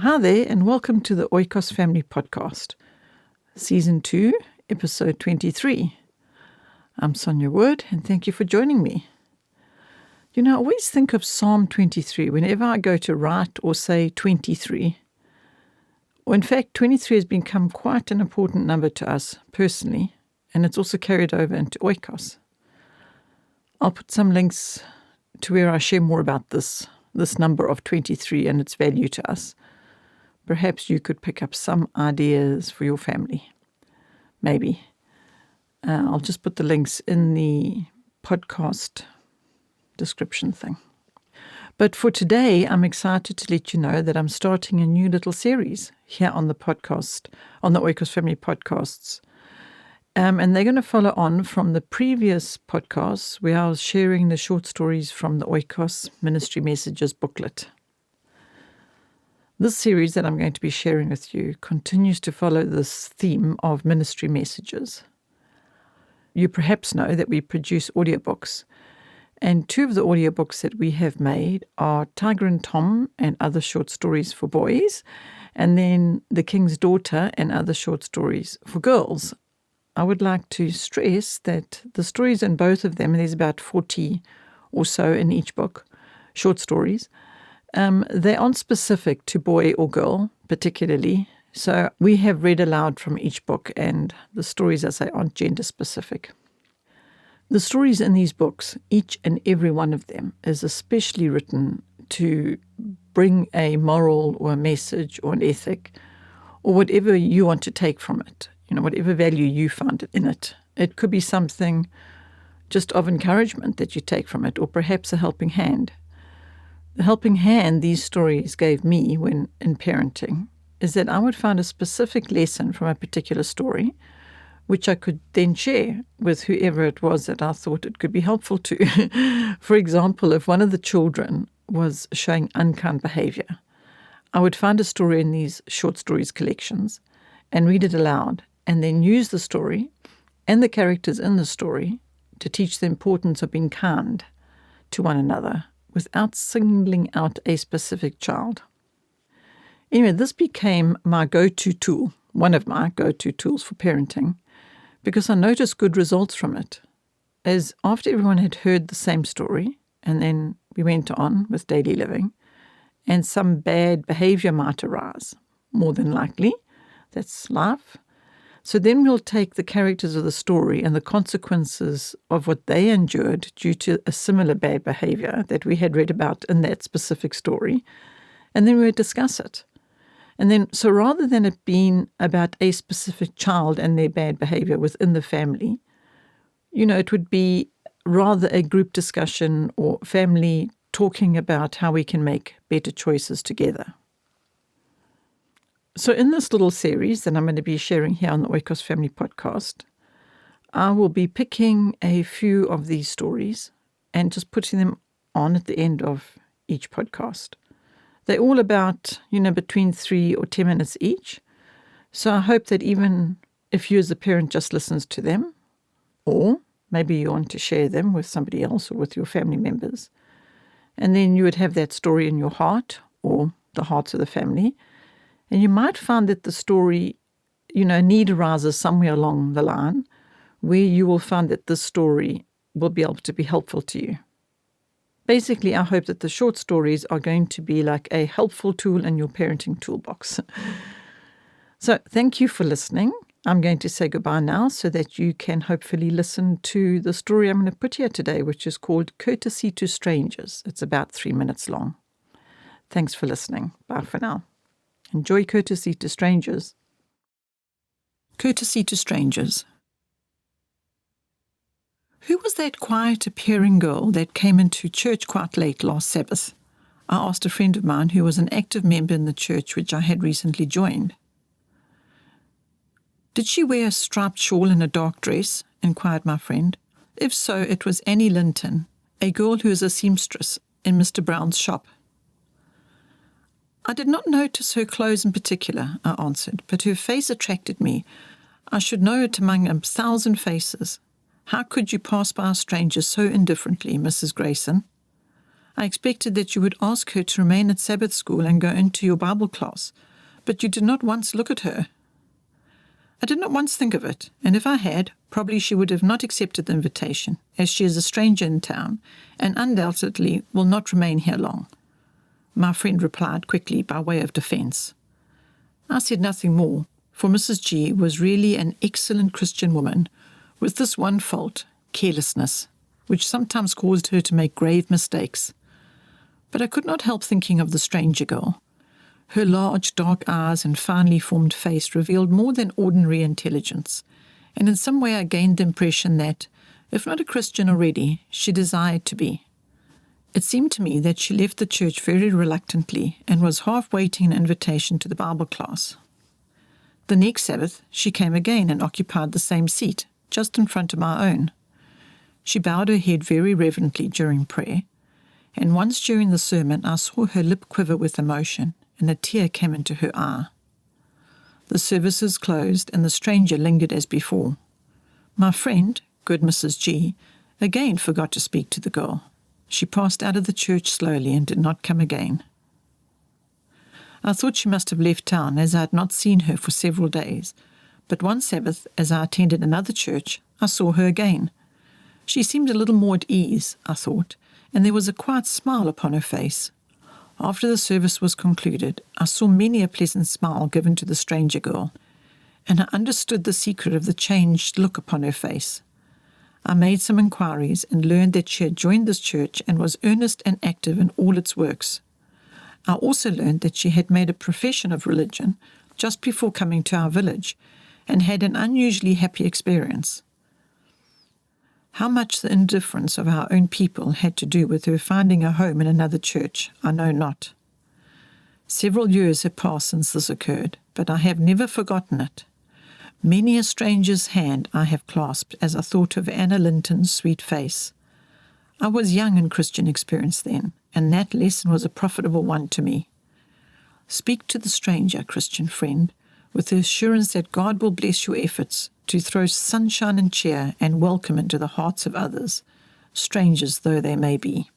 Hi there, and welcome to the Oikos Family Podcast, Season 2, Episode 23. I'm Sonia Wood, and thank you for joining me. I always think of Psalm 23 whenever I go to write or say 23. Or in fact, 23 has become quite an important number to us personally, and it's also carried over into Oikos. I'll put some links to where I share more about this number of 23 and its value to us. Perhaps you could pick up some ideas for your family. Maybe. I'll just put the links in the podcast description thing. But for today, I'm excited to let you know that I'm starting a new little series here on the podcast, on the Oikos Family Podcasts. And they're going to follow on from the previous podcasts where I was sharing the short stories from the Oikos Ministry Messages booklet. This series that I'm going to be sharing with you continues to follow this theme of ministry messages. You perhaps know that we produce audiobooks, and two of the audiobooks that we have made are Tiger and Tom and Other Short Stories for Boys, and then The King's Daughter and Other Short Stories for Girls. I would like to stress that the stories in both of them, and there's about 40 or so in each book, short stories, they aren't specific to boy or girl particularly. So we have read aloud from each book, and the stories, as I say, aren't gender specific. The stories in these books, each and every one of them, is especially written to bring a moral or a message or an ethic or whatever you want to take from it, whatever value you found in it. It could be something just of encouragement that you take from it, or perhaps a helping hand. The helping hand these stories gave me when in parenting is that I would find a specific lesson from a particular story, which I could then share with whoever it was that I thought it could be helpful to. For example, if one of the children was showing unkind behaviour, I would find a story in these short stories collections and read it aloud, and then use the story and the characters in the story to teach the importance of being kind to one another without singling out a specific child. Anyway, this became my go-to tool, one of my go-to tools for parenting, because I noticed good results from it. As after everyone had heard the same story, and then we went on with daily living, and some bad behaviour might arise, more than likely. That's life. So then we'll take the characters of the story and the consequences of what they endured due to a similar bad behaviour that we had read about in that specific story, and then we would discuss it. And then, so rather than it being about a specific child and their bad behaviour within the family, it would be rather a group discussion or family talking about how we can make better choices together. So in this little series that I'm going to be sharing here on the Oikos Family Podcast, I will be picking a few of these stories and just putting them on at the end of each podcast. They're all about, between 3 or 10 minutes each. So I hope that even if you as a parent just listens to them, or maybe you want to share them with somebody else or with your family members, and then you would have that story in your heart or the hearts of the family. And you might find that the story, need arises somewhere along the line where you will find that this story will be able to be helpful to you. Basically, I hope that the short stories are going to be like a helpful tool in your parenting toolbox. So thank you for listening. I'm going to say goodbye now so that you can hopefully listen to the story I'm going to put here today, which is called Courtesy to Strangers. It's about 3 minutes long. Thanks for listening. Bye for now. Enjoy Courtesy to Strangers. Courtesy to Strangers. Who was that quiet-appearing girl that came into church quite late last Sabbath? I asked a friend of mine who was an active member in the church which I had recently joined. Did she wear a striped shawl and a dark dress? Inquired my friend. If so, it was Annie Linton, a girl who is a seamstress in Mr. Brown's shop. I did not notice her clothes in particular, I answered, but her face attracted me. I should know it among 1,000 faces. How could you pass by a stranger so indifferently, Mrs. Grayson? I expected that you would ask her to remain at Sabbath school and go into your Bible class, but you did not once look at her." I did not once think of it, and if I had, probably she would have not accepted the invitation, as she is a stranger in town and undoubtedly will not remain here long. My friend replied quickly by way of defence. I said nothing more, for Mrs. G was really an excellent Christian woman, with this one fault, carelessness, which sometimes caused her to make grave mistakes. But I could not help thinking of the stranger girl. Her large dark eyes and finely formed face revealed more than ordinary intelligence, and in some way I gained the impression that, if not a Christian already, she desired to be. It seemed to me that she left the church very reluctantly and was half waiting an invitation to the Bible class. The next Sabbath she came again and occupied the same seat, just in front of my own. She bowed her head very reverently during prayer, and once during the sermon I saw her lip quiver with emotion, and a tear came into her eye. The services closed, and the stranger lingered as before. My friend, good Mrs. G, again forgot to speak to the girl. She passed out of the church slowly and did not come again. I thought she must have left town, as I had not seen her for several days, but one Sabbath, as I attended another church, I saw her again. She seemed a little more at ease, I thought, and there was a quiet smile upon her face. After the service was concluded, I saw many a pleasant smile given to the stranger girl, and I understood the secret of the changed look upon her face. I made some inquiries and learned that she had joined this church and was earnest and active in all its works. I also learned that she had made a profession of religion just before coming to our village, and had an unusually happy experience. How much the indifference of our own people had to do with her finding a home in another church, I know not. Several years have passed since this occurred, but I have never forgotten it. Many a stranger's hand I have clasped as I thought of Anna Linton's sweet face. I was young in Christian experience then, and that lesson was a profitable one to me. Speak to the stranger, Christian friend, with the assurance that God will bless your efforts to throw sunshine and cheer and welcome into the hearts of others, strangers though they may be.